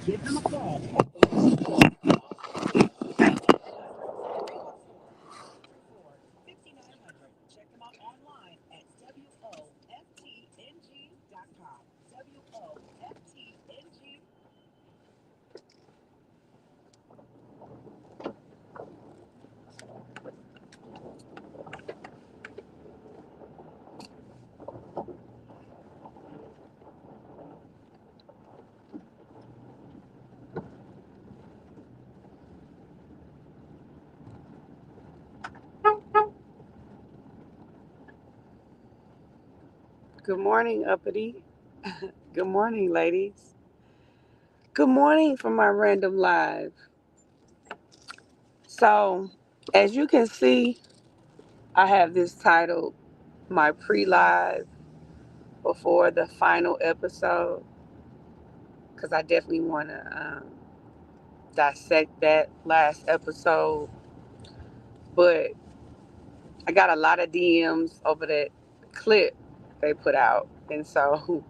Give them a call. Check them out online at woftng.com. WOFTNG. Good morning, uppity. Good morning, ladies. Good morning from my random live. So, as you can see, I have this titled my pre-live before the final episode because I definitely want to dissect that last episode. But I got a lot of DMs over that clip they put out, and so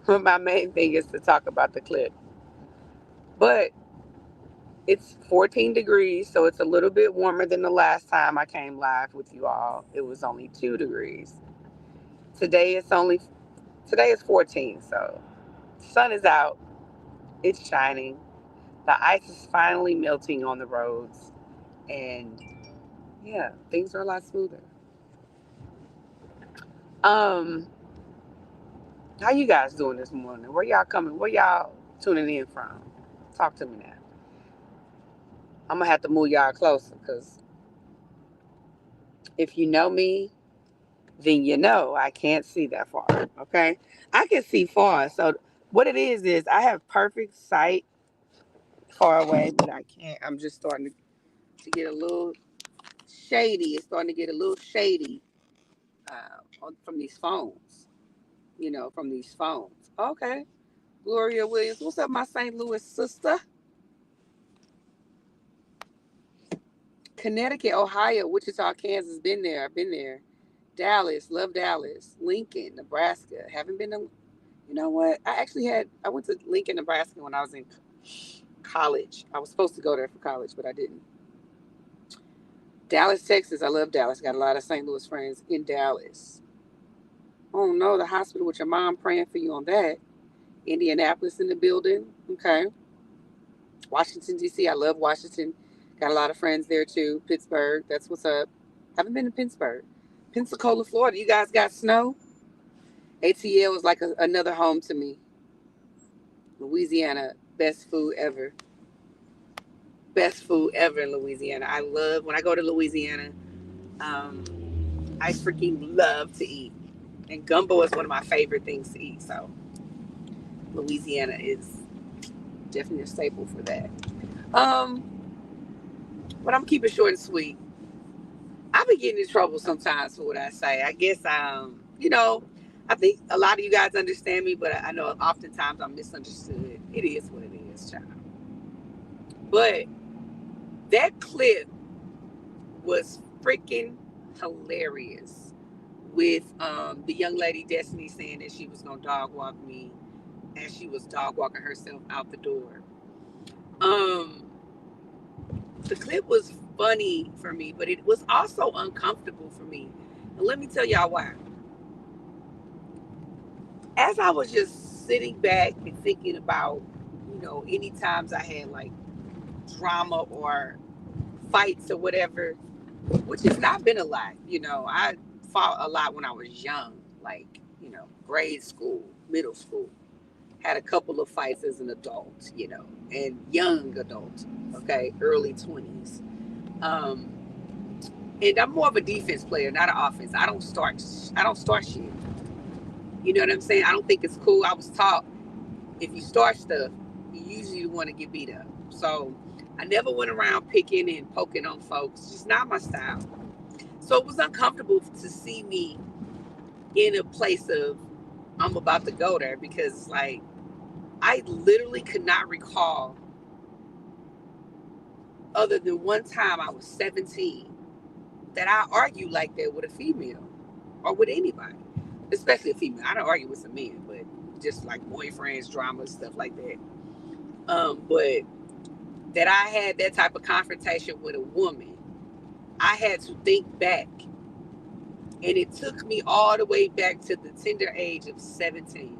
my main thing is to talk about the clip. But it's 14 degrees, so it's a little bit warmer than the last time I came live with you all. It was only 2 degrees. Today it's only today is 14, so sun is out. It's shining. The ice is finally melting on the roads, and yeah, things are a lot smoother. Um, how you guys doing this morning? Where y'all coming? Where y'all tuning in from? Talk to me now. I'm gonna have to move y'all closer because if you know me, then you know I can't see that far. Okay, I can see far. So what it is I have perfect sight far away, but I can't. I'm just starting to get a little shady. It's starting to get a little shady from these phones. From these phones. Okay, Gloria Williams. What's up, my St. Louis sister? Connecticut, Ohio, Wichita, Kansas. Been there. I've been there. Dallas, love Dallas. Lincoln, Nebraska. Haven't been to. You know what? I went to Lincoln, Nebraska when I was in college. I was supposed to go there for college, but I didn't. Dallas, Texas. I love Dallas. Got a lot of St. Louis friends in Dallas. Oh no, the hospital with your mom praying for you on that. Indianapolis in the building. Okay. Washington, D.C. I love Washington. Got a lot of friends there too. Pittsburgh. That's what's up. Haven't been to Pittsburgh. Pensacola, Florida. You guys got snow? ATL is like another home to me. Louisiana. Best food ever. Best food ever in Louisiana. I love when I go to Louisiana. Um, I freaking love to eat, and gumbo is one of my favorite things to eat. So Louisiana is definitely a staple for that. Um, but I'm keeping it short and sweet. I be getting in trouble sometimes for what I say. I guess I think a lot of you guys understand me, but I know oftentimes I'm misunderstood. It is what it is, child. But that clip was freaking hilarious with the young lady Destiny saying that she was gonna dog walk me as she was dog walking herself out the door. Um, the clip was funny for me, but it was also uncomfortable for me. And let me tell y'all why. As I was just sitting back and thinking about, any times I had like drama or fights or whatever, which has not been a lot. I fought a lot when I was young, like, grade school, middle school. Had a couple of fights as an adult, and young adult, okay, early 20s. Um, and I'm more of a defense player, not an offense. I don't start shit. You know what I'm saying? I don't think it's cool. I was taught if you start stuff, you usually want to get beat up. So I never went around picking and poking on folks. It's just not my style. So it was uncomfortable to see me in a place of I'm about to go there because like I literally could not recall other than one time I was 17 that I argued like that with a female or with anybody, especially a female. I don't argue with some men, but just like boyfriends, drama, stuff like that. But that I had that type of confrontation with a woman, I had to think back. And it took me all the way back to the tender age of 17.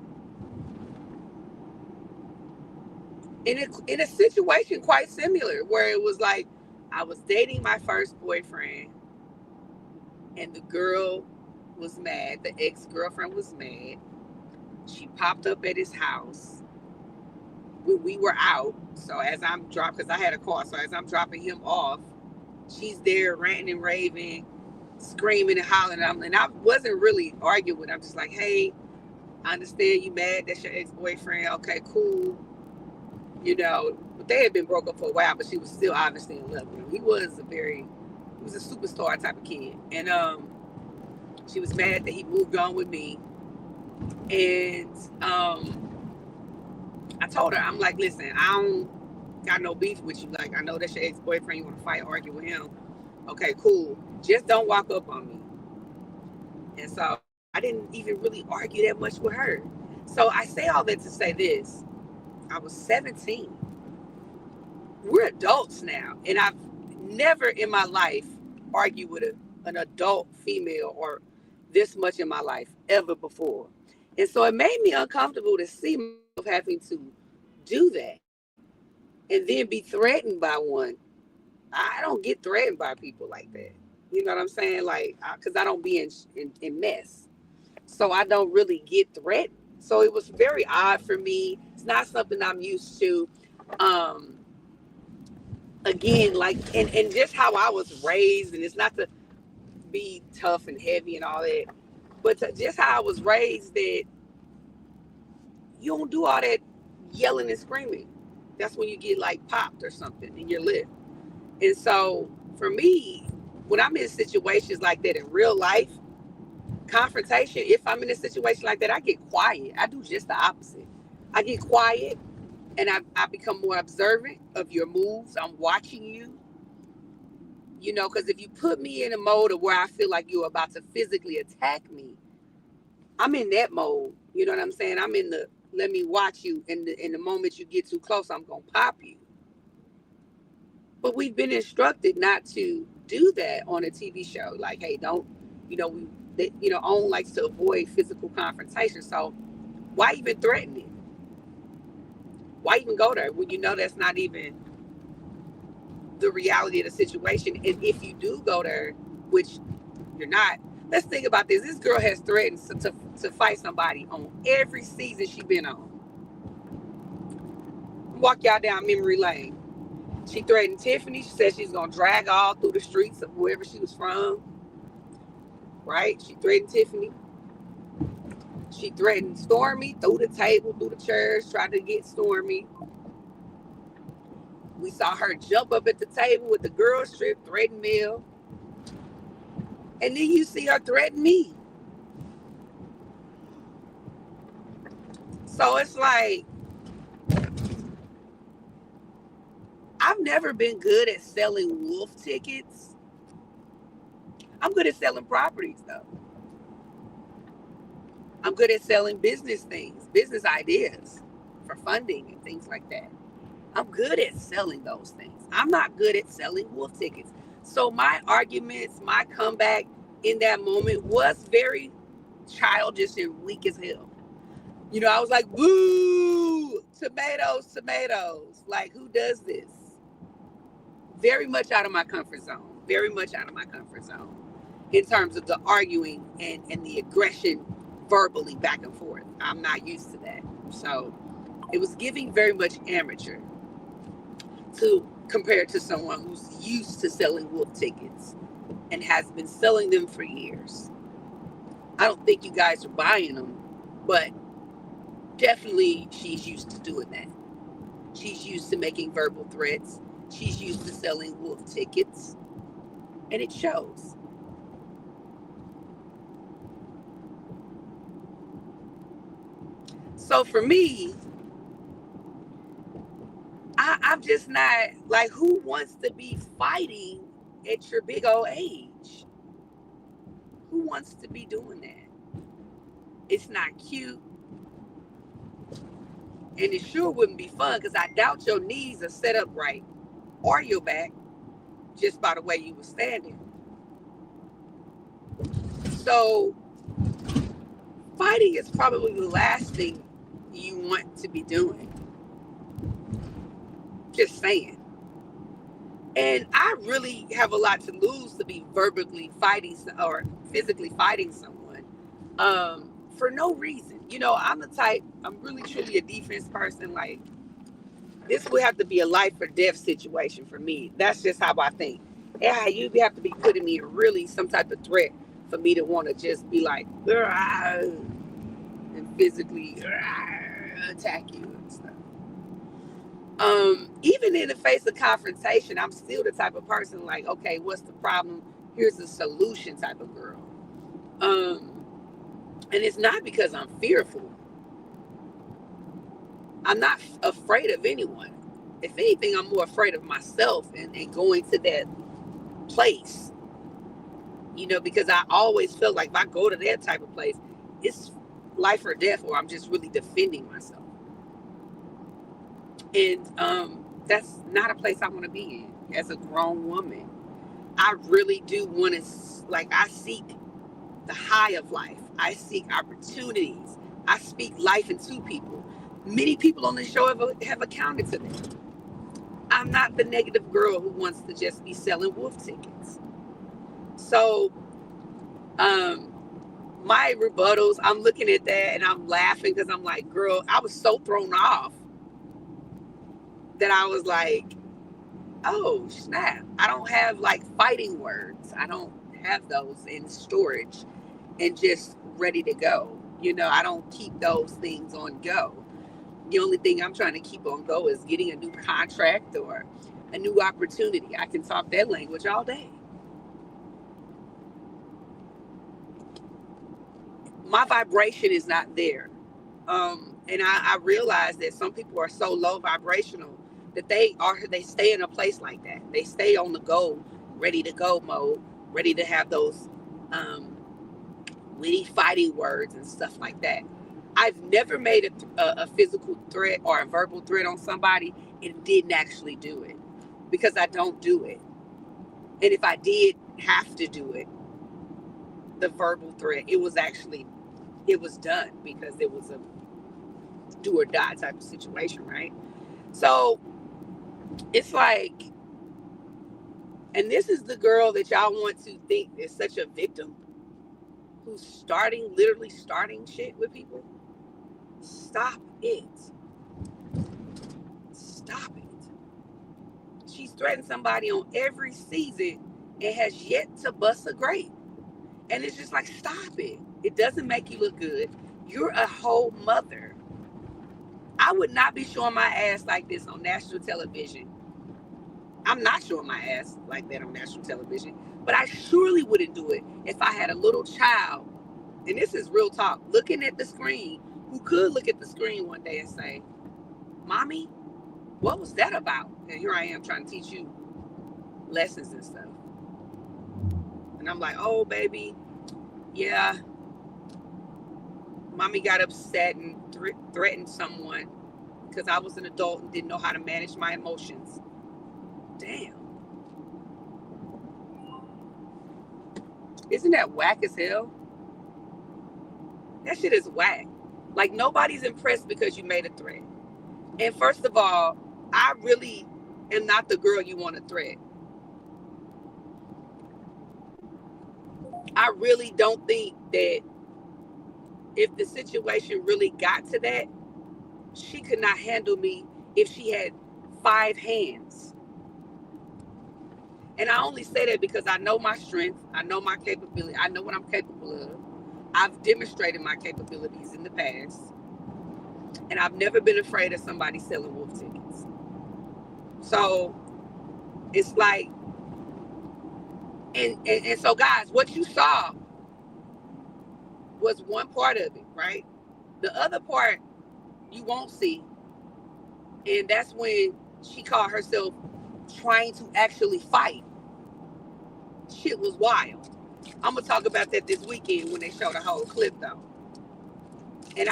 In a situation quite similar, where it was like I was dating my first boyfriend, and the girl was mad. The ex-girlfriend was mad. She popped up at his house when we were out. So as I'm dropping, because I had a car, so as I'm dropping him off, she's there ranting and raving, screaming and hollering. And I wasn't really arguing with her. I'm just like, hey, I understand you mad. That's your ex-boyfriend. Okay, cool. You know, but they had been broke up for a while, but she was still obviously in love with him. He was a superstar type of kid. And she was mad that he moved on with me. And I told her, I'm like, listen, I don't got no beef with you. Like, I know that's your ex-boyfriend. You want to fight, argue with him. Okay, cool. Just don't walk up on me. And so I didn't even really argue that much with her. So I say all that to say this. I was 17. We're adults now. And I've never in my life argued with an adult female or this much in my life ever before. And so it made me uncomfortable to see myself having to do that and then be threatened by one. I don't get threatened by people like that. You know what I'm saying? Like, because I don't be in mess. So I don't really get threatened. So it was very odd for me. It's not something I'm used to. Again, like, and just how I was raised, and it's not to be tough and heavy and all that, but just how I was raised, that you don't do all that yelling and screaming. That's when you get like popped or something in your lip. And so for me, when I'm in situations like that in real life, confrontation, if I'm in a situation like that, I get quiet. I do just the opposite. I get quiet, and I become more observant of your moves. I'm watching you, you know, because if you put me in a mode of where I feel like you're about to physically attack me, I'm in that mode. You know what I'm saying? I'm in the let me watch you. In the moment you get too close, I'm gonna pop you. But we've been instructed not to do that on a TV show. Like, hey, don't, you know, OWN likes to avoid physical confrontation. So why even threaten it? Why even go there when you know that's not even the reality of the situation? And if you do go there, which you're not, let's think about this. This girl has threatened to fight somebody on every season she's been on. Walk y'all down memory lane. She threatened Tiffany. She said she's going to drag all through the streets of wherever she was from. Right? She threatened Tiffany. She threatened Stormy through the table, through the chairs, tried to get Stormy. We saw her jump up at the table with the girls trip, threaten Mel. And then you see her threaten me. So it's like, I've never been good at selling wolf tickets. I'm good at selling properties, though. I'm good at selling business things, business ideas for funding and things like that. I'm good at selling those things. I'm not good at selling wolf tickets. So my arguments, my comeback in that moment was very childish and weak as hell. You know, I was like, boo, tomatoes, tomatoes. Like, who does this? Very much out of my comfort zone. Very much out of my comfort zone in terms of the arguing and the aggression verbally back and forth. I'm not used to that. So it was giving very much amateur to compare to someone who's used to selling wolf tickets and has been selling them for years. I don't think you guys are buying them, but definitely she's used to doing that. She's used to making verbal threats. She's used to selling wolf tickets, and it shows. So for me, I'm just not, like, who wants to be fighting at your big old age? Who wants to be doing that? It's not cute. And it sure wouldn't be fun because I doubt your knees are set up right or your back just by the way you were standing. So fighting is probably the last thing you want to be doing. Just saying. And I really have a lot to lose to be verbally fighting or physically fighting someone for no reason. You know, I'm really truly a defense person. Like, this would have to be a life or death situation for me. That's just how I think. Yeah, you have to be putting me in really some type of threat for me to want to just be like, and physically attack you and stuff. Even in the face of confrontation, I'm still the type of person like, okay, what's the problem? Here's the solution type of girl. And it's not because I'm fearful. I'm not afraid of anyone. If anything, I'm more afraid of myself and going to that place. You know, because I always felt like if I go to that type of place, it's life or death, or I'm just really defending myself. And that's not a place I want to be in as a grown woman. I really do want to, I seek the high of life. I seek opportunities. I speak life into people. Many people on the show have accounted to that. I'm not the negative girl who wants to just be selling wolf tickets. So, my rebuttals, I'm looking at that and I'm laughing because I'm like, girl, I was so thrown off that I was like, oh, snap. I don't have fighting words. I don't have those in storage and just ready to go. You know, I don't keep those things on go. The only thing I'm trying to keep on go is getting a new contract or a new opportunity. I can talk that language all day. My vibration is not there. And I realize that some people are so low vibrational that they stay in a place like that. They stay on the go, ready to go mode, ready to have those witty fighting words and stuff like that. I've never made a physical threat or a verbal threat on somebody and didn't actually do it because I don't do it. And if I did have to do it, the verbal threat, it was done because it was a do or die type of situation, right? So it's like, and this is the girl that y'all want to think is such a victim who's literally starting shit with people. Stop it. Stop it. She's threatened somebody on every season and has yet to bust a grape. And it's just like, stop it. It doesn't make you look good. You're a whole mother. I would not be showing my ass like this on national television. I'm not showing my ass like that on national television, but I surely wouldn't do it if I had a little child, and this is real talk, looking at the screen, who could look at the screen one day and say, Mommy, what was that about? And here I am trying to teach you lessons and stuff. And I'm like, oh, baby, yeah, Mommy got upset and threatened someone because I was an adult and didn't know how to manage my emotions. Damn. Isn't that whack as hell? That shit is whack. Like, nobody's impressed because you made a threat. And first of all, I really am not the girl you want to threat. I really don't think that if the situation really got to that, she could not handle me if she had 5 hands. And I only say that because I know my strength. I know my capability. I know what I'm capable of. I've demonstrated my capabilities in the past. And I've never been afraid of somebody selling wolf tickets. So it's like, and so guys, what you saw was one part of it, right? The other part you won't see. And that's when she called herself trying to actually fight. Shit was wild. I'm gonna talk about that this weekend when they show the whole clip though. And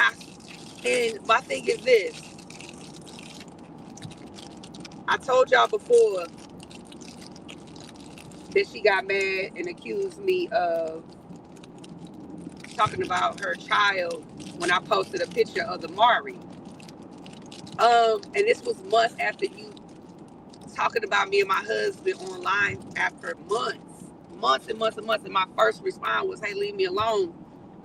my thing is this. I told y'all before that she got mad and accused me of talking about her child when I posted a picture of the Mari. And this was months after you talking about me and my husband online, after months and months and months. And my first response was, hey, leave me alone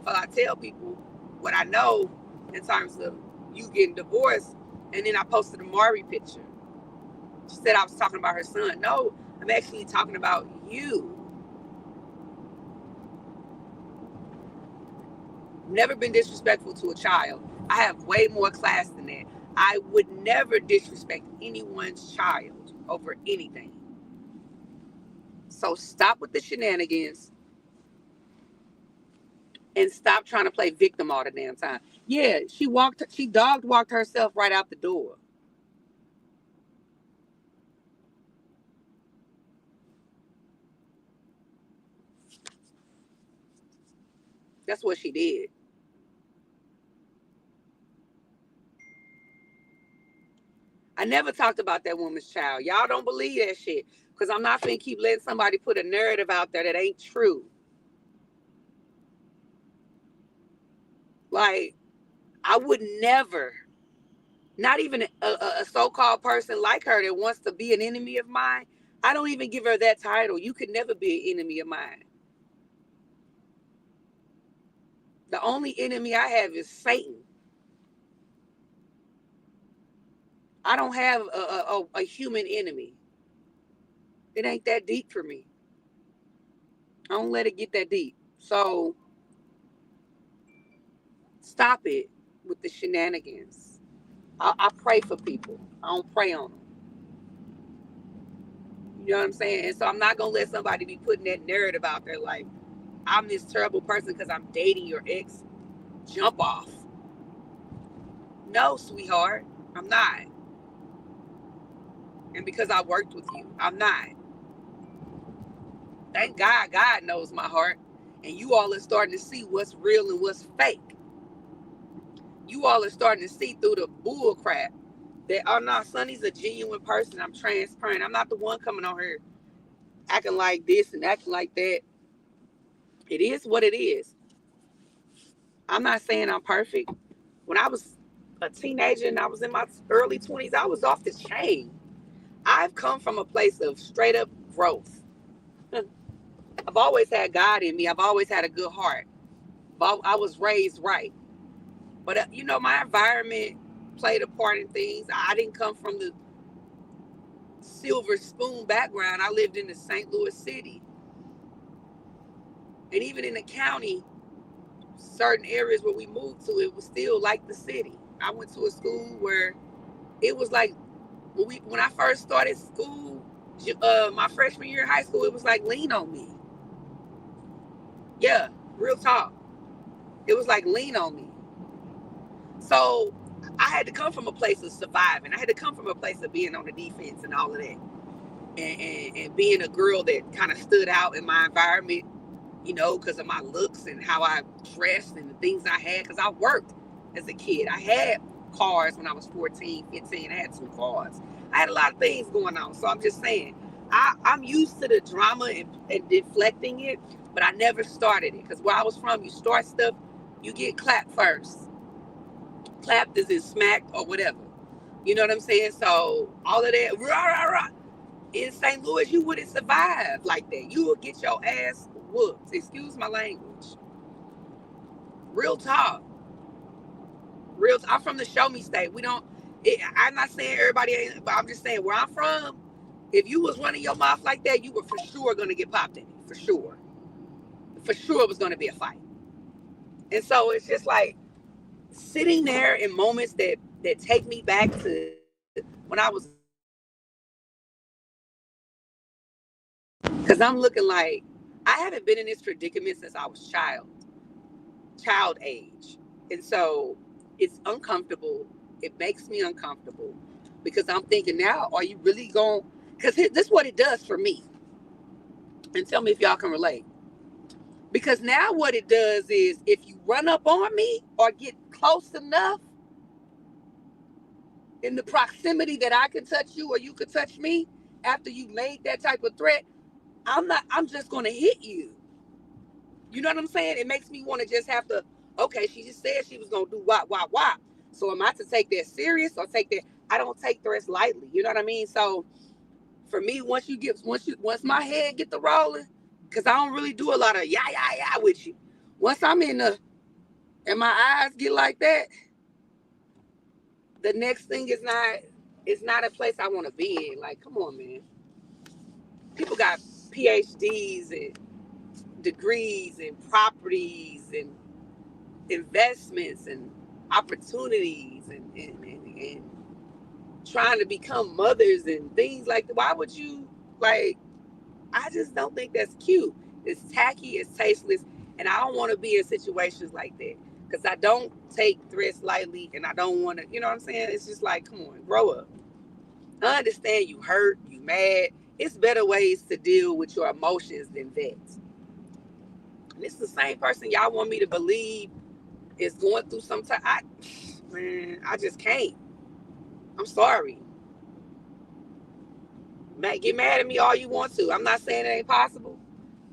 while I tell people what I know in terms of you getting divorced. And then I posted a Mari picture. She said I was talking about her son. No, I'm actually talking about you. Never been disrespectful to a child. I have way more class than that. I would never disrespect anyone's child over anything. So stop with the shenanigans and stop trying to play victim all the damn time. Yeah, she dog walked herself right out the door. That's what she did. I never talked about that woman's child. Y'all don't believe that shit. Because I'm not finna keep letting somebody put a narrative out there that ain't true. Like, I would never, not even a so-called person like her that wants to be an enemy of mine. I don't even give her that title. You could never be an enemy of mine. The only enemy I have is Satan. I don't have a human enemy. It ain't that deep for me. I don't let it get that deep. So stop it with the shenanigans. I pray for people. I don't pray on them. You know what I'm saying? And so I'm not going to let somebody be putting that narrative out there like, I'm this terrible person because I'm dating your ex. Jump off. No, sweetheart, I'm not. And because I worked with you, I'm not. Thank God, God knows my heart. And you all are starting to see what's real and what's fake. You all are starting to see through the bull crap that, oh no, Sonny's a genuine person. I'm transparent. I'm not the one coming on here acting like this and acting like that. It is what it is. I'm not saying I'm perfect. When I was a teenager and I was in my early 20s, I was off the chain. I've come from a place of straight up growth. I've always had God in me. I've always had a good heart. I was raised right. But, my environment played a part in things. I didn't come from the silver spoon background. I lived in the St. Louis city. And even in the county, certain areas where we moved to, it was still like the city. I went to a school where it was like, when I first started school, my freshman year of high school, it was like lean on me. Yeah, real talk. It was like lean on me. So I had to come from a place of surviving. I had to come from a place of being on the defense and all of that. And being a girl that kind of stood out in my environment, because of my looks and how I dressed and the things I had. Because I worked as a kid. I had cars when I was 14, 15. I had 2 cars. I had a lot of things going on. So I'm just saying, I'm used to the drama and deflecting it, but I never started it. Because where I was from, you start stuff, you get clapped first. Clapped as in smacked or whatever. You know what I'm saying? So all of that, rah, rah, rah. In St. Louis, you wouldn't survive like that. You would get your ass whooped. Excuse my language. Real talk. I'm from the show me state. I'm not saying everybody ain't, but I'm just saying where I'm from, if you was running your mouth like that, you were for sure going to get popped in it. For sure. For sure it was going to be a fight. And so it's just like sitting there in moments that take me back to when I was, because I'm looking like, I haven't been in this predicament since I was child age. And so it's uncomfortable. It makes me uncomfortable because I'm thinking now, are you really going, because this is what it does for me. And tell me if y'all can relate. Because now what it does is, if you run up on me or get close enough, in the proximity that I could touch you or you could touch me after you made that type of threat, I'm just gonna hit you. You know what I'm saying? It makes me want to just have to, okay, she just said she was gonna do what. So am I to take that serious or take that? I don't take threats lightly. You know what I mean? So for me, once my head get the rolling, because I don't really do a lot of yeah with you. Once I'm in the and my eyes get like that, the next thing is not a place I want to be in. Like, come on, man. People got PhDs and degrees and properties and investments and opportunities and trying to become mothers and things like that. Why would you like? I just don't think that's cute. It's tacky, it's tasteless, and I don't want to be in situations like that because I don't take threats lightly, and I don't want to. You know what I'm saying? It's just like, come on, grow up. I understand you hurt, you mad. It's better ways to deal with your emotions than that. And it's the same person y'all want me to believe is going through some time. Man, I just can't. I'm sorry. Get mad at me all you want to. I'm not saying it ain't possible.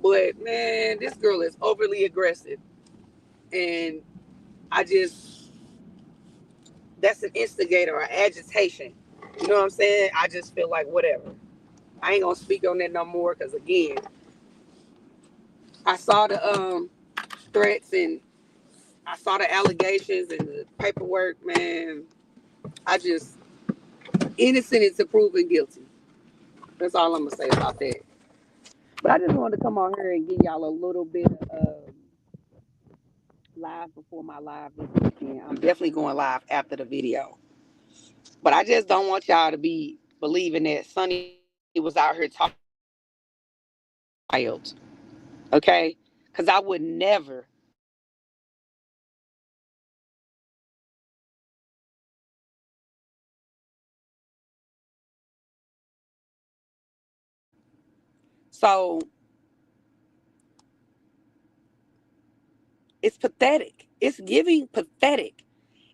But man, this girl is overly aggressive. And I just, that's an instigator or agitation. You know what I'm saying? I just feel like whatever. I ain't gonna speak on that no more because again, I saw the threats and I saw the allegations and the paperwork, man. I just innocent until proven guilty. That's all I'm gonna say about that. But I just wanted to come on here and give y'all a little bit of live before my live this weekend. I'm definitely going live after the video. But I just don't want y'all to be believing that Sonny was out here talking wild. Okay? Because I would never. So it's pathetic. It's giving pathetic.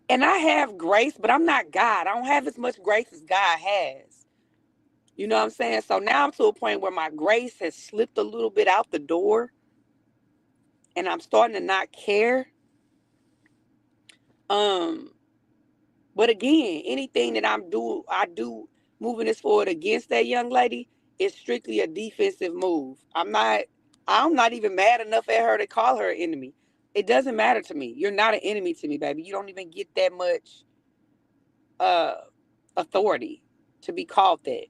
And I have grace, but I'm not God. I don't have as much grace as God has. You know what I'm saying? So now I'm to a point where my grace has slipped a little bit out the door and I'm starting to not care. Um, but again, anything that I do moving this forward against that young lady is strictly a defensive move. I'm not even mad enough at her to call her an enemy. It doesn't matter to me. You're not an enemy to me, baby. You don't even get that much uh authority to be called that.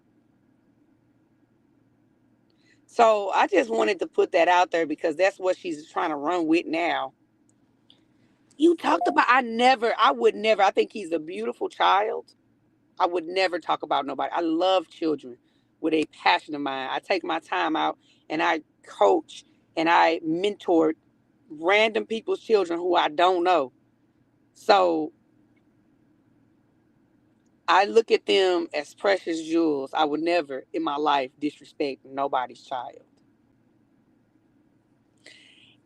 So I just wanted to put that out there because that's what she's trying to run with now. You talked about I would never. I think he's a beautiful child. I would never talk about nobody. I love children with a passion of mine. I take my time out and I coach and I mentor random people's children who I don't know. So I look at them as precious jewels. I would never in my life disrespect nobody's child.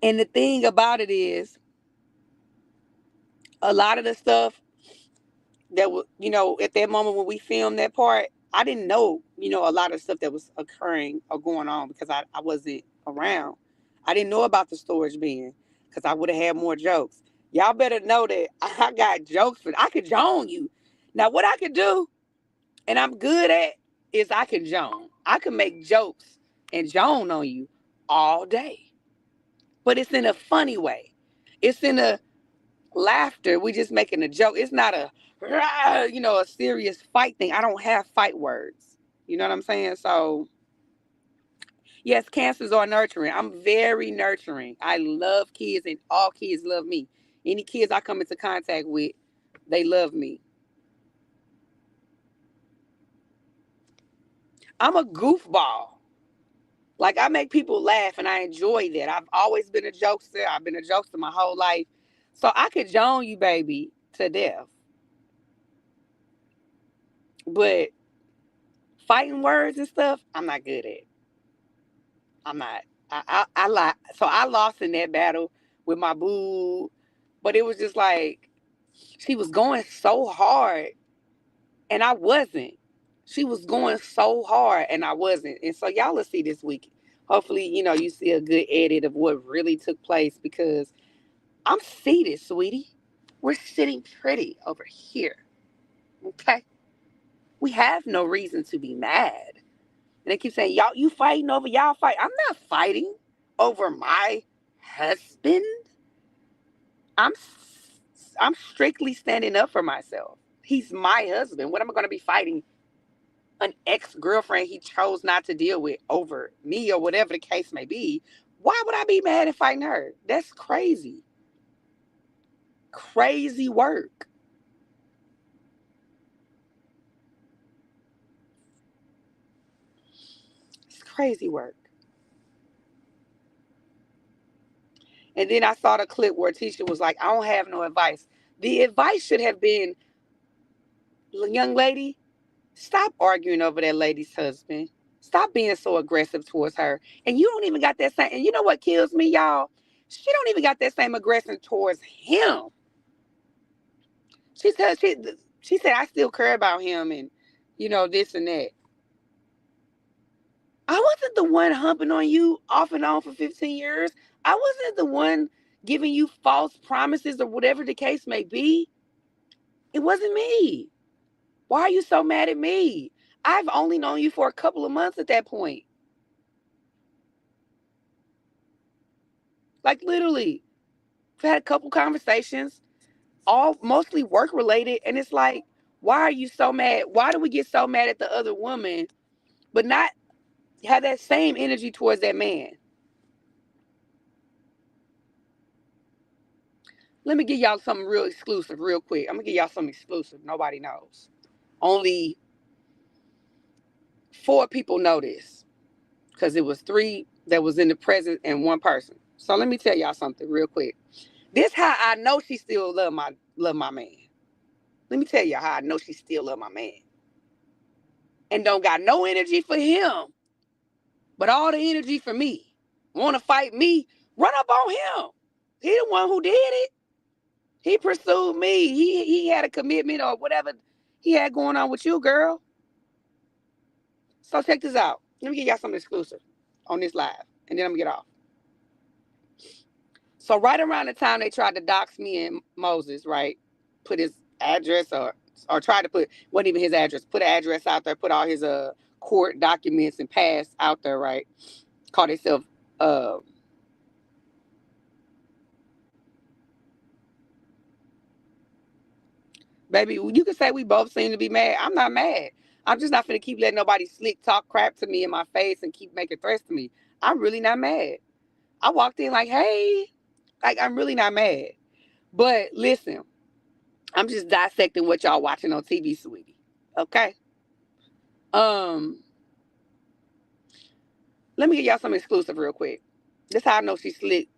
And the thing about it is, a lot of the stuff that was, at that moment when we filmed that part, I didn't know, a lot of stuff that was occurring or going on because I wasn't around. I didn't know about the storage bin because I would have had more jokes. Y'all better know that I got jokes for I could joan you. Now what I could do, and I'm good at, is I can joan. I can make jokes and joan on you all day. But it's in a funny way. It's in a laughter. We just making a joke. It's not a serious fight thing. I don't have fight words. You know what I'm saying? So yes, cancers are nurturing. I'm very nurturing. I love kids and all kids love me. Any kids I come into contact with, they love me. I'm a goofball. Like I make people laugh and I enjoy that. I've always been a jokester. I've been a jokester my whole life. So I could join you, baby, to death. But fighting words and stuff, I'm not good at. I'm not. I like. So I lost in that battle with my boo, but it was just like she was going so hard, And I wasn't. She was going so hard and I wasn't. And so y'all will see this week. Hopefully, you see a good edit of what really took place because I'm seated, sweetie. We're sitting pretty over here. Okay? We have no reason to be mad. And they keep saying, y'all, you fighting over y'all fight. I'm not fighting over my husband. I'm I'm strictly standing up for myself. He's my husband. What am I going to be fighting an ex-girlfriend he chose not to deal with over me or whatever the case may be? Why would I be mad at fighting her? That's crazy. Crazy work. It's crazy work. And then I saw the clip where Tisha was like, I don't have no advice. The advice should have been, young lady, stop arguing over that lady's husband. Stop being so aggressive towards her. And you don't even got that same, and you know what kills me, y'all? She don't even got that same aggression towards him. She said, she said, I still care about him and, this and that. I wasn't the one humping on you off and on for 15 years. I wasn't the one giving you false promises or whatever the case may be. It wasn't me. Why are you so mad at me? I've only known you for a couple of months at that point. Like literally, we've had a couple conversations, all mostly work related. And it's like, why are you so mad? Why do we get so mad at the other woman, but not have that same energy towards that man? Let me give y'all something real exclusive real quick. I'm going to give y'all something exclusive. Nobody knows. Only 4 people know this because it was 3 that was in the present and 1 person. So let me tell y'all something real quick. This how I know she still love my man. Let me tell you how I know she still love my man. And don't got no energy for him, but all the energy for me. Want to fight me? Run up on him. He the one who did it. He pursued me. He had a commitment or whatever he had going on with you, girl. So check this out. Let me give y'all something exclusive on this live, and then I'm going to get off. So right around the time they tried to dox me and Moses, right, put his address or tried to put, wasn't even his address, put an address out there, put all his court documents and past out there, right, call themselves, baby, you can say we both seem to be mad. I'm not mad. I'm just not finna keep letting nobody slick talk crap to me in my face and keep making threats to me. I'm really not mad. I walked in like, hey, like I'm really not mad. But listen, I'm just dissecting what y'all watching on TV, sweetie. Okay? Let me give y'all some exclusive real quick. This how I know she slick,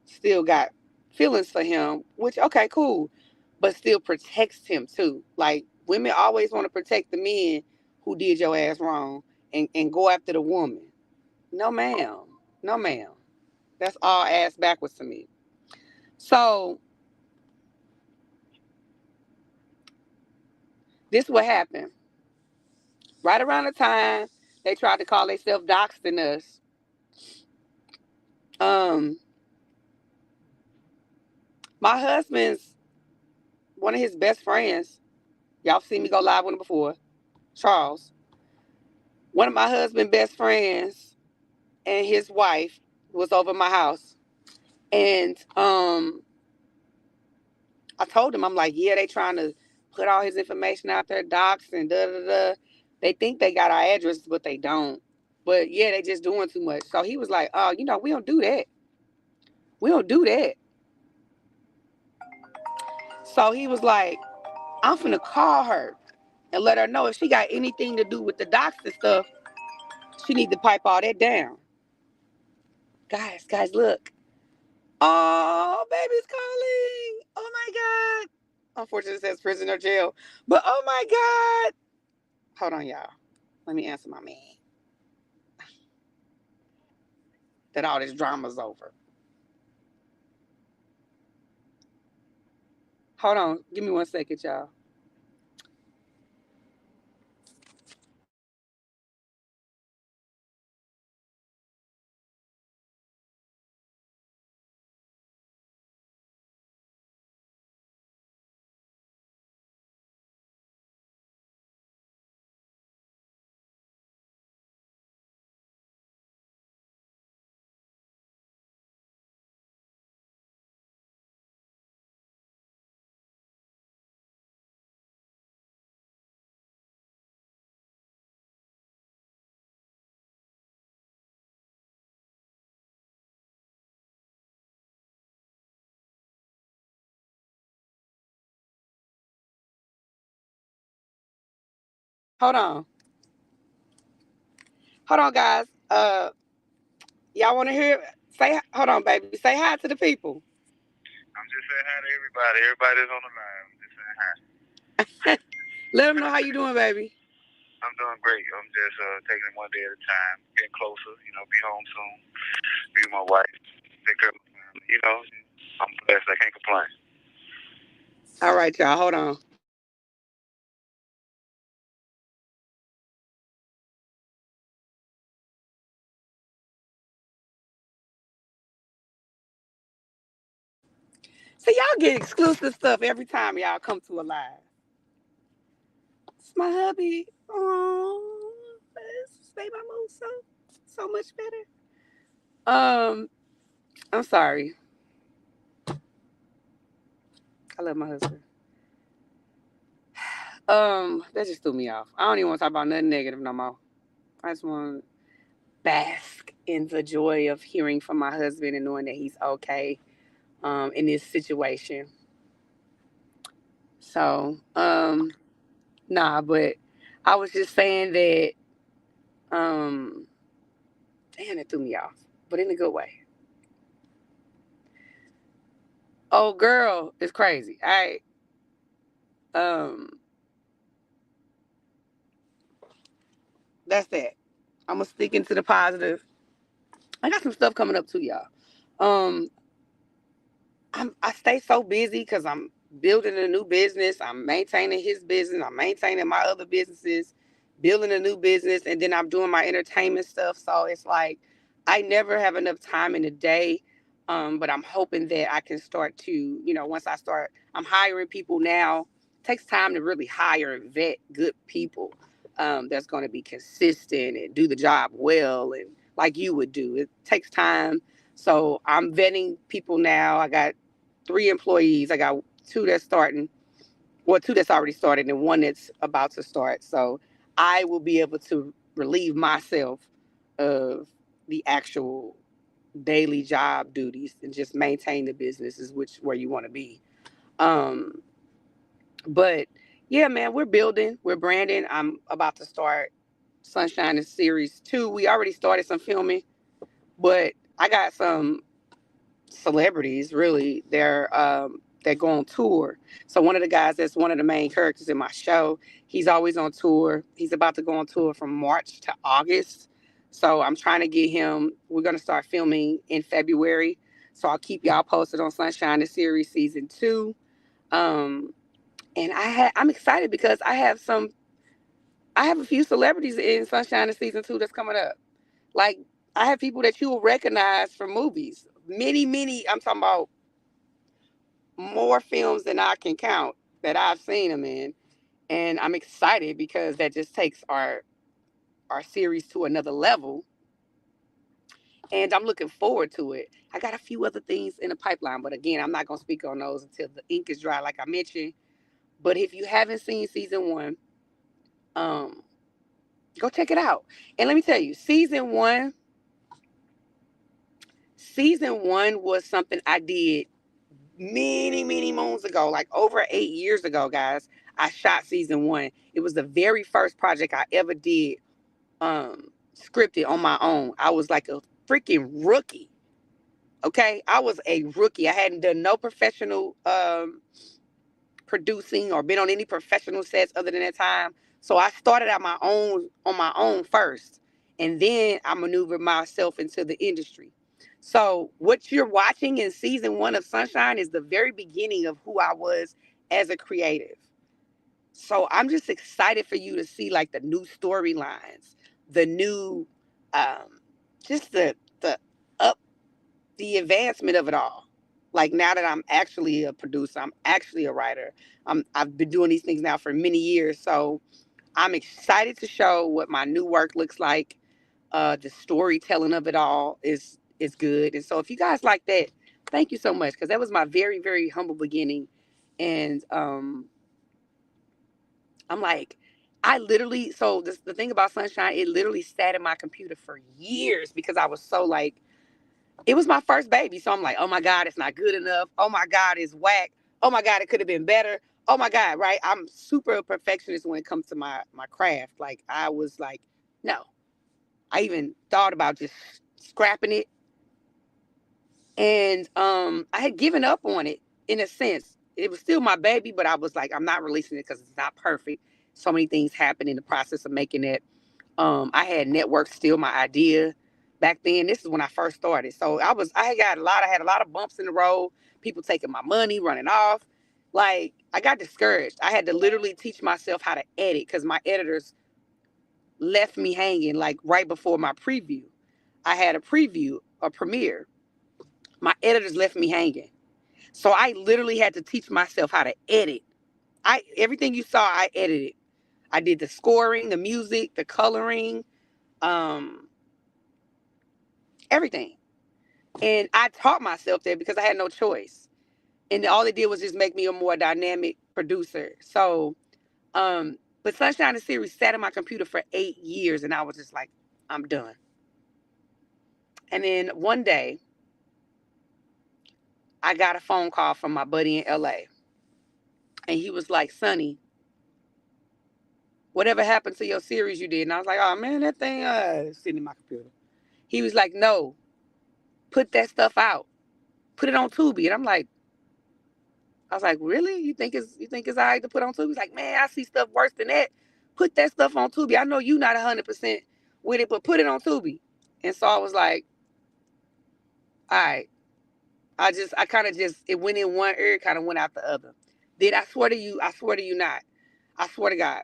still got feelings for him, which, okay, cool. But still protects him too. Like, women always want to protect the men who did your ass wrong and go after the woman. No, ma'am. No, ma'am. That's all ass backwards to me. So, this what happened. Right around the time they tried to call themselves doxing us, my husband's, one of his best friends, y'all seen me go live with him before, Charles, one of my husband's best friends and his wife was over my house. And I told him, I'm like, yeah, they trying to put all his information out there, docs and da-da-da. They think they got our addresses, but they don't. But yeah, they just doing too much. So he was like, oh, we don't do that. We don't do that. So he was like, I'm finna call her and let her know if she got anything to do with the docs and stuff, she need to pipe all that down. Guys, look. Oh, baby's calling. Oh my God. Unfortunately, it says prison or jail. But oh my God. Hold on, y'all. Let me answer my man. That all this drama's over. Hold on. Give me 1 second, y'all. Hold on. Hold on, guys. Y'all want to hear? Hold on, baby. Say hi to the people. I'm just saying hi to everybody. Everybody's on the line. I'm just saying hi. Let them know how you doing, baby. I'm doing great. I'm just taking it one day at a time, getting closer. Be home soon. Be with my wife. Take care of my family. I'm blessed. I can't complain. All right, y'all. Hold on. So y'all get exclusive stuff every time y'all come to a live. It's my hubby. Oh, this made my mood so much better. I'm sorry. I love my husband. That just threw me off. I don't even want to talk about nothing negative no more. I just want to bask in the joy of hearing from my husband and knowing that he's okay in this situation. So, nah, but I was just saying that, damn, it threw me off, but in a good way. Oh, girl, it's crazy. Um, that's that. I'm gonna stick into the positive. I got some stuff coming up too, y'all. Um, I stay so busy because I'm building a new business. I'm maintaining his business. I'm maintaining my other businesses, building a new business, and then I'm doing my entertainment stuff. So it's like I never have enough time in the day. But I'm hoping that I can start to, once I start, I'm hiring people now. It takes time to really hire and vet good people that's going to be consistent and do the job well and like you would do. It takes time. So I'm vetting people now. I got 3 employees. I got two that's starting, well, two that's already started, and one that's about to start. So I will be able to relieve myself of the actual daily job duties and just maintain the business is where you want to be. Um, but yeah, man, we're building, we're branding. I'm about to start Sunshine in Series 2. We already started some filming, but I got some celebrities really that go on tour. So one of the guys that's one of the main characters in my show, he's always on tour. He's about to go on tour from March to August. So I'm trying to get him. We're gonna start filming in February. So I'll keep y'all posted on Sunshine the Series season 2. Um, and I'm excited because I have a few celebrities in Sunshine the season 2 that's coming up. Like I have people that you will recognize from movies. Many. I'm talking about more films than I can count that I've seen them in, and I'm excited because that just takes our series to another level, and I'm looking forward to it. I got a few other things in the pipeline, but again, I'm not gonna speak on those until the ink is dry, like I mentioned. But if you haven't seen season 1, um, go check it out. And let me tell you, season one was something I did many moons ago, like over 8 years ago, guys. I shot season 1. It was the very first project I ever did, scripted on my own. I was like a freaking rookie. Okay, I was a rookie. I hadn't done no professional producing or been on any professional sets other than that time. So I started out on my own first, and then I maneuvered myself into the industry. So what you're watching in season 1 of Sunshine is the very beginning of who I was as a creative. So I'm just excited for you to see like the new storylines, the new, um, just the up the advancement of it all. Like now that I'm actually a producer, I'm actually a writer. I've been doing these things now for many years, so I'm excited to show what my new work looks like. The storytelling of it all is good, and so if you guys like that, thank you so much because that was my very humble beginning, and I'm like, I literally the thing about Sunshine, it literally sat in my computer for years because I was so like it was my first baby. So I'm like, oh my God, it's not good enough. Oh my God, it's whack. Oh my God, it could have been better. Oh my God, right? I'm super perfectionist when it comes to my craft. Like I was like, no. I even thought about just scrapping it. And I had given up on it in a sense. It was still my baby, but I was like, I'm not releasing it because it's not perfect. So many things happened in the process of making it. I had network steal my idea back then. This is when I first started. So I had a lot of bumps in the road, people taking my money, running off. Like I got discouraged. I had to literally teach myself how to edit because my editors left me hanging like right before my preview. I had a preview, a premiere. My editors left me hanging. So I literally had to teach myself how to edit. I Everything you saw, I edited. I did the scoring, the music, the coloring, um, everything. And I taught myself that because I had no choice. And all it did was just make me a more dynamic producer. So, but Sunshine the series sat in my computer for 8 years, and I was just like, I'm done. And then one day, I got a phone call from my buddy in LA, and he was like, Sonny, whatever happened to your series you did? And I was like, oh man, that thing sitting in my computer. He was like, no, put that stuff out. Put it on Tubi. And I was like, really? You think it's all right to put on Tubi? He's like, man, I see stuff worse than that. Put that stuff on Tubi. I know you not 100% with it, but put it on Tubi. And so I was like, all right. I kind of just, it went in one ear, kind of went out the other. Then I swear to you not. I swear to God.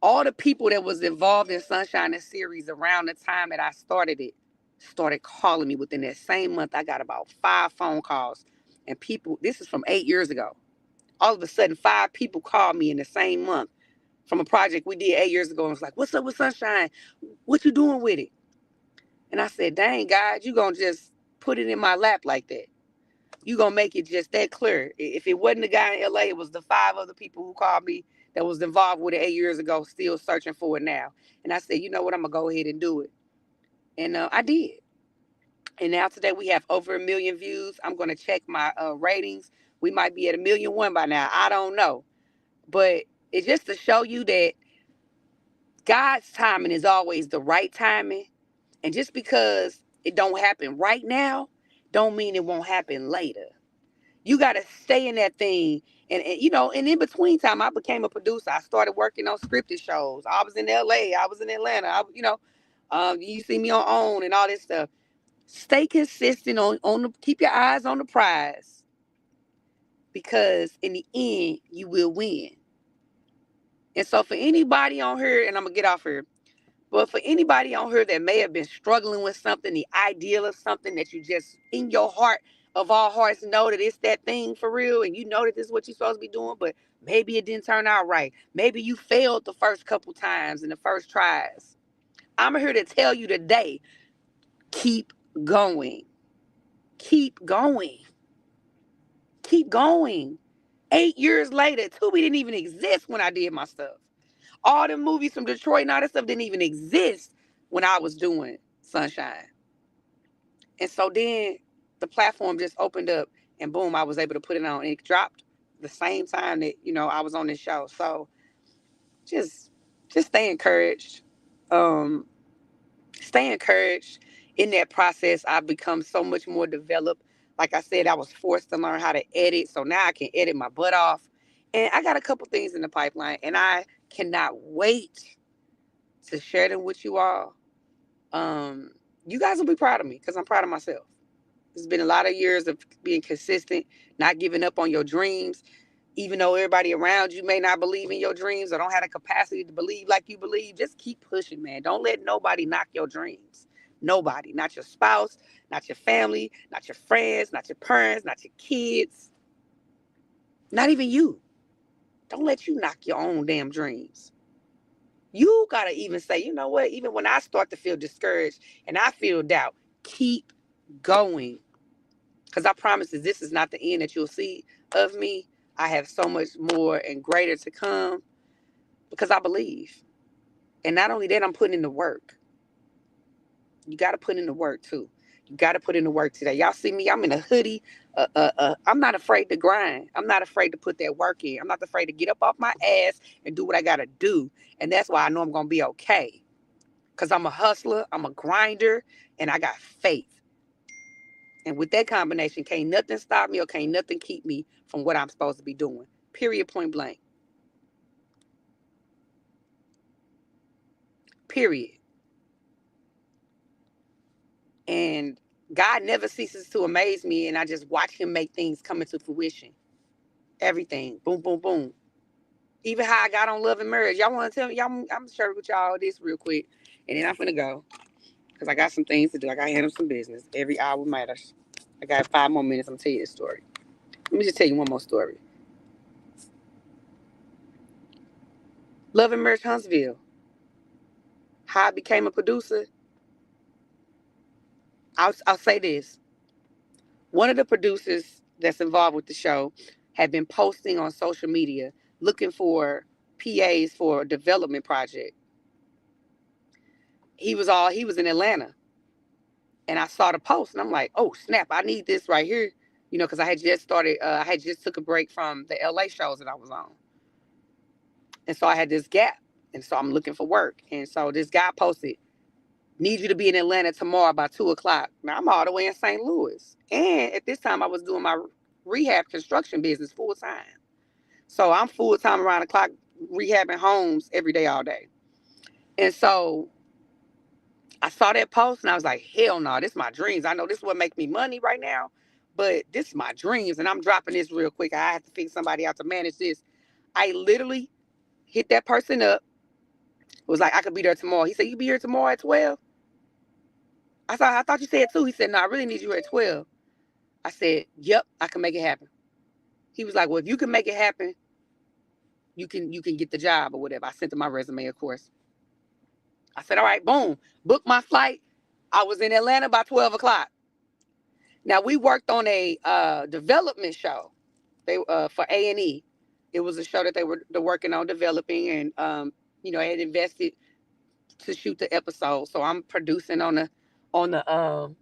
All the people that was involved in Sunshine and series around the time that I started it started calling me within that same month. I got about 5 phone calls. And people, this is from 8 years ago. All of a sudden, 5 people called me in the same month from a project we did 8 years ago. And was like, what's up with Sunshine? What you doing with it? And I said, dang, God, you going to just put it in my lap like that. You going to make it just that clear. If it wasn't the guy in LA, it was the 5 other people who called me that was involved with it 8 years ago, still searching for it now. And I said, you know what? I'm going to go ahead and do it. And I did. And now today we have over 1 million views. I'm going to check my ratings. We might be at 1,000,001 by now. I don't know. But it's just to show you that God's timing is always the right timing. And just because it don't happen right now, don't mean it won't happen later. You got to stay in that thing. And in between time, I became a producer. I started working on scripted shows. I was in LA. I was in Atlanta. You see me on OWN and all this stuff. Stay consistent keep your eyes on the prize, because in the end, you will win. And so for anybody on here, and I'm going to get off here, but for anybody on here that may have been struggling with something, the ideal of something that you just in your heart of all hearts know that it's that thing for real, and you know that this is what you're supposed to be doing, but maybe it didn't turn out right. Maybe you failed the first couple times in the first tries. I'm here to tell you today, keep going. Keep going. Keep going. 8 years later, Tubi didn't even exist when I did my stuff. All the movies from Detroit and all that stuff didn't even exist when I was doing Sunshine. And so then the platform just opened up, and boom, I was able to put it on. And it dropped the same time that, I was on this show. So just stay encouraged. Um, Stay encouraged. In that process, I've become so much more developed. Like I said, I was forced to learn how to edit. So now I can edit my butt off. And I got a couple things in the pipeline, and I cannot wait to share them with you all. Um, you guys will be proud of me because I'm proud of myself. It's been a lot of years of being consistent, not giving up on your dreams, even though everybody around you may not believe in your dreams or don't have the capacity to believe like you believe. Just keep pushing, man. Don't let nobody knock your dreams. Nobody, not your spouse, not your family, not your friends, not your parents, not your kids, not even you. Don't let you knock your own damn dreams. You got to even say, you know what, even when I start to feel discouraged and I feel doubt, keep going. Because I promise you, this is not the end that you'll see of me. I have so much more and greater to come because I believe. And not only that, I'm putting in the work. You got to put in the work too. You got to put in the work today. Y'all see me? I'm in a hoodie. I'm not afraid to grind. I'm not afraid to put that work in. I'm not afraid to get up off my ass and do what I got to do. And that's why I know I'm going to be okay. Because I'm a hustler, I'm a grinder, and I got faith. And with that combination, can't nothing stop me or can't nothing keep me from what I'm supposed to be doing. Period, point blank. Period. And God never ceases to amaze me, and I just watch him make things come into fruition. Everything. Boom, boom, boom. Even how I got on Love and Marriage. Y'all want to tell me? I'm going to share with y'all this real quick. And then I'm going to go. Because I got some things to do. I got to handle some business. Every hour matters. I got 5 more minutes. I'm going to tell you this story. Let me just tell you one more story. Love and Marriage Huntsville. How I became a producer. I'll say this. One of the producers that's involved with the show had been posting on social media looking for PAs for a development project. He was in Atlanta, and I saw the post, and I'm like, oh snap, I need this right here, because I had just started. I had just took a break from the LA shows that I was on, and so I had this gap, and so I'm looking for work, and so this guy posted, need you to be in Atlanta tomorrow by 2:00. Now I'm all the way in St. Louis. And at this time I was doing my rehab construction business full time. So I'm full time around the clock rehabbing homes every day, all day. And so I saw that post and I was like, hell no, this is my dreams. I know this will make me money right now, but this is my dreams. And I'm dropping this real quick. I have to figure somebody out to manage this. I literally hit that person up. It was like, I could be there tomorrow. He said, you be here tomorrow at 12? I thought you said 2. He said, no, I really need you here at 12. I said, yep, I can make it happen. He was like, well, if you can make it happen, you can get the job or whatever. I sent him my resume, of course. I said, all right, boom, book my flight. I was in Atlanta by 12:00. Now we worked on a development show. They for A&E. It was a show that they're working on developing, and I had invested to shoot the episode. So I'm producing on the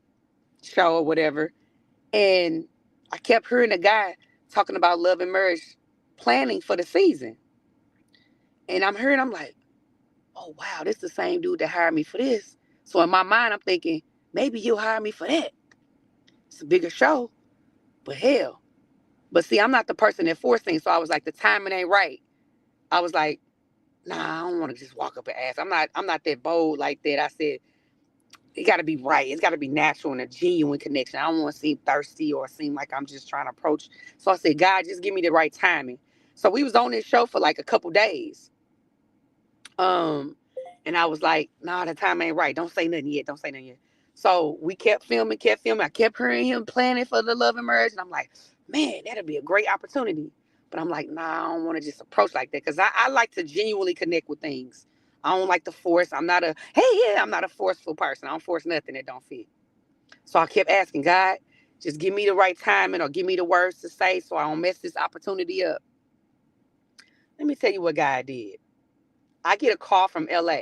show or whatever. And I kept hearing a guy talking about Love and Marriage planning for the season. And I'm like, oh, wow, this is the same dude that hired me for this. So in my mind, I'm thinking, maybe he'll hire me for that. It's a bigger show, but hell. But see, I'm not the person that forced things. So I was like, the timing ain't right. I was like, nah, I don't want to just walk up and ask. I'm not that bold like that. I said, it got to be right. It's got to be natural and a genuine connection. I don't want to seem thirsty or seem like I'm just trying to approach. So I said, God, just give me the right timing. So we was on this show for like a couple days. And I was like, nah, the time ain't right. Don't say nothing yet. Don't say nothing yet. So we kept filming. I kept hearing him planning for the Love and Marriage. And I'm like, man, that'd be a great opportunity. But I'm like, nah, I don't want to just approach like that. Because I like to genuinely connect with things. I don't like to force. I'm not a forceful person. I don't force nothing that don't fit. So I kept asking God, just give me the right timing or give me the words to say so I don't mess this opportunity up. Let me tell you what God did. I get a call from LA.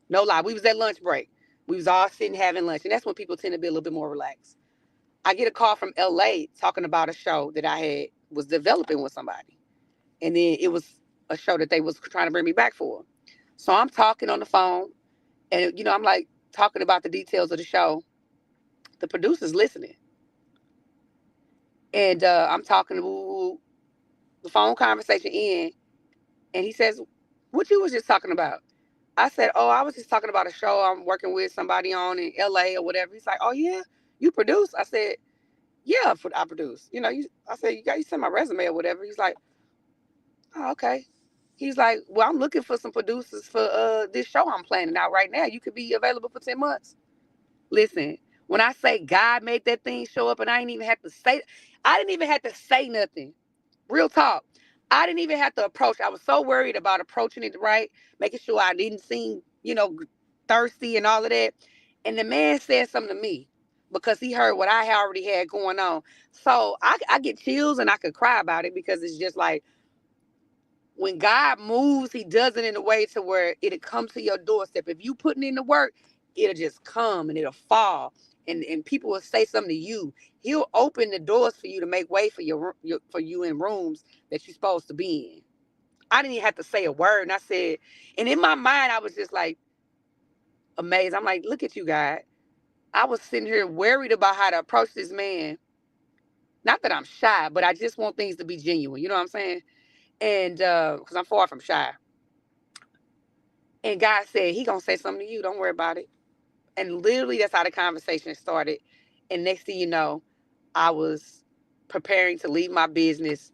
No lie. We was at lunch break. We was all sitting having lunch. And that's when people tend to be a little bit more relaxed. I get a call from LA talking about a show that I was developing with somebody. And then it was a show that they was trying to bring me back for. So I'm talking on the phone and, I'm like talking about the details of the show. The producer's listening. And I'm talking to the phone conversation in. And he says, what you was just talking about? I said, oh, I was just talking about a show I'm working with somebody on in LA or whatever. He's like, oh, yeah, you produce? I said, yeah, I produce. I said, you sent my resume or whatever. He's like, oh, okay. He's like, well, I'm looking for some producers for this show I'm planning out right now. You could be available for 10 months. Listen, when I say God made that thing show up and I didn't even have to say nothing. Real talk. I didn't even have to approach. I was so worried about approaching it right, making sure I didn't seem, thirsty and all of that. And the man said something to me because he heard what I already had going on. So I get chills and I could cry about it because it's just like when God moves, he does it in a way to where it'll come to your doorstep. If you putting in the work, it'll just come and it'll fall. and people will say something to you. He'll open the doors for you to make way for your for you in rooms that you're supposed to be in. I didn't even have to say a word. And I said, and in my mind, I was just like amazed. I'm like, look at you, God. I was sitting here worried about how to approach this man. Not that I'm shy, but I just want things to be genuine. You know what I'm saying? And because I'm far from shy. And God said, he going to say something to you. Don't worry about it. And literally, that's how the conversation started. And next thing you know, I was preparing to leave my business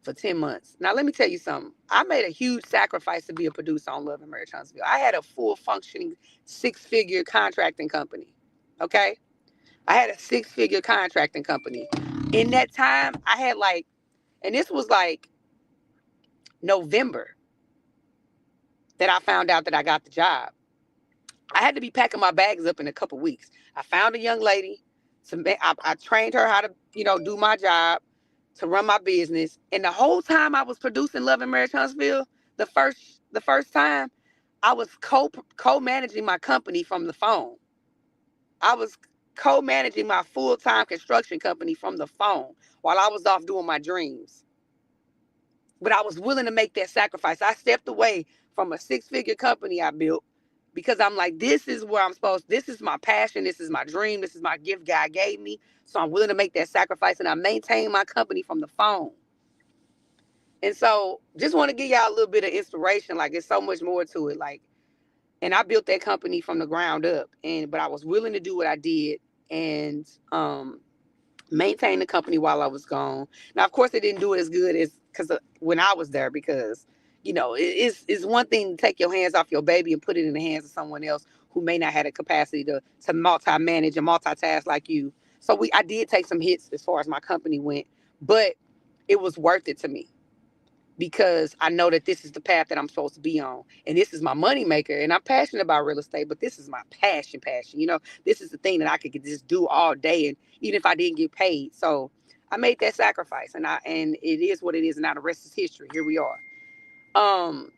for 10 months. Now, let me tell you something. I made a huge sacrifice to be a producer on Love and Marriage Huntsville. I had a full functioning 6-figure contracting company. Okay? I had a 6-figure contracting company. In that time, I had like, and this was like November that I found out that I got the job. I had to be packing my bags up in a couple weeks. I found a young lady. I trained her how to, do my job, to run my business. And the whole time I was producing Love and Marriage Huntsville, the first time, I was co-managing my company from the phone. I was co-managing my full-time construction company from the phone while I was off doing my dreams. But I was willing to make that sacrifice. I stepped away from a 6-figure company I built because I'm like, this is where I'm supposed, this is my passion, this is my dream, this is my gift God gave me. So I'm willing to make that sacrifice, and I maintain my company from the phone. And so just want to give y'all a little bit of inspiration. Like, there's so much more to it. Like, and I built that company from the ground up, but I was willing to do what I did, and maintain the company while I was gone. Now, of course, they didn't do it as good as because when I was there, because it's one thing to take your hands off your baby and put it in the hands of someone else who may not have the capacity to multi-manage and multitask like you. So I did take some hits as far as my company went, but it was worth it to me because I know that this is the path that I'm supposed to be on. And this is my money maker. And I'm passionate about real estate, but this is my passion. This is the thing that I could just do all day, and even if I didn't get paid. So I made that sacrifice, and it is what it is. And now the rest is history. Here we are. Um,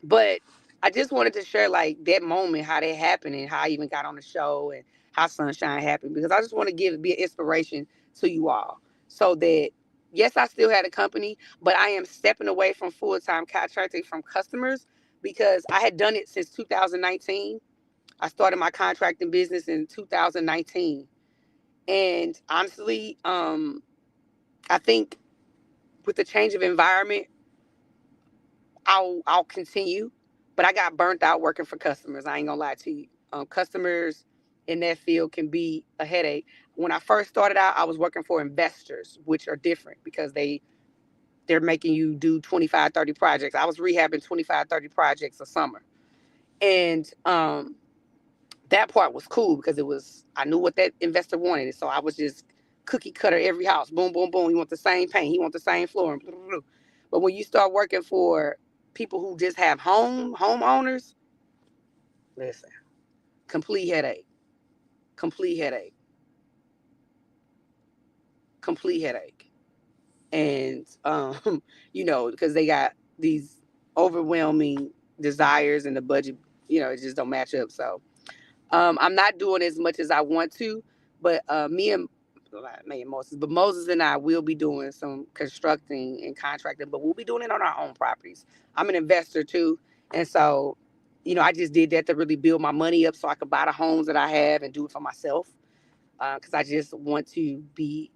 but I just wanted to share like that moment, how that happened, and how I even got on the show, and how Sunshine happened, because I just want to be an inspiration to you all, so that yes, I still had a company, but I am stepping away from full-time contracting from customers because I had done it since 2019. I started my contracting business in 2019. And honestly, I think with the change of environment, I'll continue, but I got burnt out working for customers. I ain't gonna lie to you. Customers in that field can be a headache. When I first started out, I was working for investors, which are different because they're making you do 25, 30 projects. I was rehabbing 25, 30 projects a summer. And that part was cool because I knew what that investor wanted. So I was just cookie cutter every house. Boom, boom, boom. He wants the same paint. He wants the same floor. But when you start working for people who just have homeowners, listen, complete headache, complete headache, complete headache. And, because they got these overwhelming desires, and the budget, it just don't match up. So I'm not doing as much as I want to, but Moses and I will be doing some constructing and contracting, but we'll be doing it on our own properties. I'm an investor too. And so, I just did that to really build my money up so I could buy the homes that I have and do it for myself. Because I just want to be,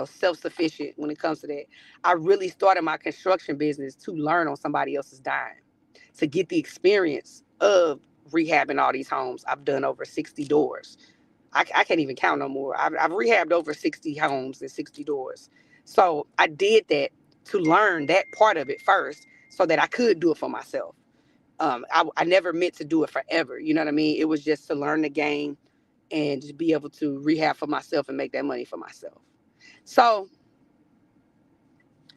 self-sufficient when it comes to that. I really started my construction business to learn on somebody else's dime, to get the experience of rehabbing all these homes. I've done over 60 doors. I can't even count no more. I've rehabbed over 60 homes and 60 doors. So I did that to learn that part of it first so that I could do it for myself. I never meant to do it forever. You know what I mean? It was just to learn the game and just be able to rehab for myself and make that money for myself. So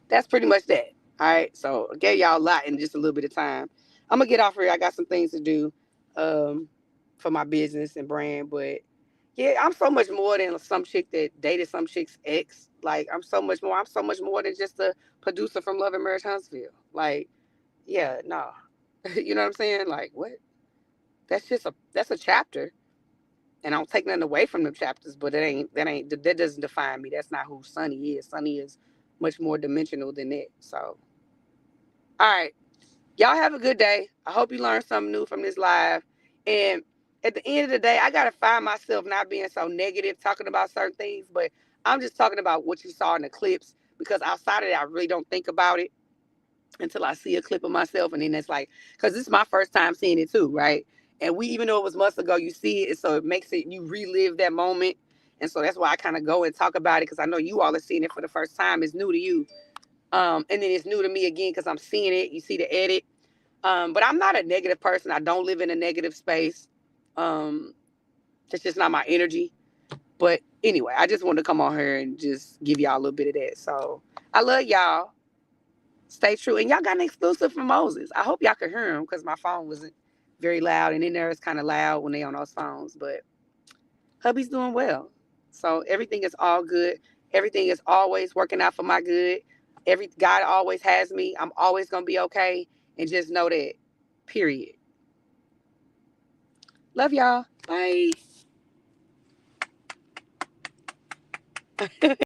that's pretty much that. All right. So I gave y'all a lot in just a little bit of time. I'm gonna get off here. I got some things to do for my business and brand, but yeah, I'm so much more than some chick that dated some chick's ex. Like I'm so much more. I'm so much more than just a producer from Love and Marriage Huntsville. Like, yeah, no, you know what I'm saying? Like, what? That's a chapter. And I don't take nothing away from them chapters, but that doesn't define me. That's not who Sunny is. Sunny is much more dimensional than that. So, all right. Y'all have a good day. I hope you learned something new from this live. And at the end of the day, I got to find myself not being so negative talking about certain things, but I'm just talking about what you saw in the clips because outside of that, I really don't think about it until I see a clip of myself. And then it's like, because this is my first time seeing it too, right? And even though it was months ago, you see it. So it makes it, you relive that moment. And so that's why I kind of go and talk about it because I know you all are seeing it for the first time. It's new to you. And then it's new to me again because I'm seeing it. You see the edit. But I'm not a negative person. I don't live in a negative space. Um, it's just not my energy. But anyway, I just wanted to come on here and just give y'all a little bit of that. So I love y'all. Stay true. And y'all got an exclusive from Moses. I hope y'all could hear him because my phone wasn't very loud. And in there it's kind of loud when they on those phones. But hubby's doing well. So everything is all good. Everything is always working out for my good. God always has me. I'm always gonna be okay. And just know that. Period. Love y'all. Bye.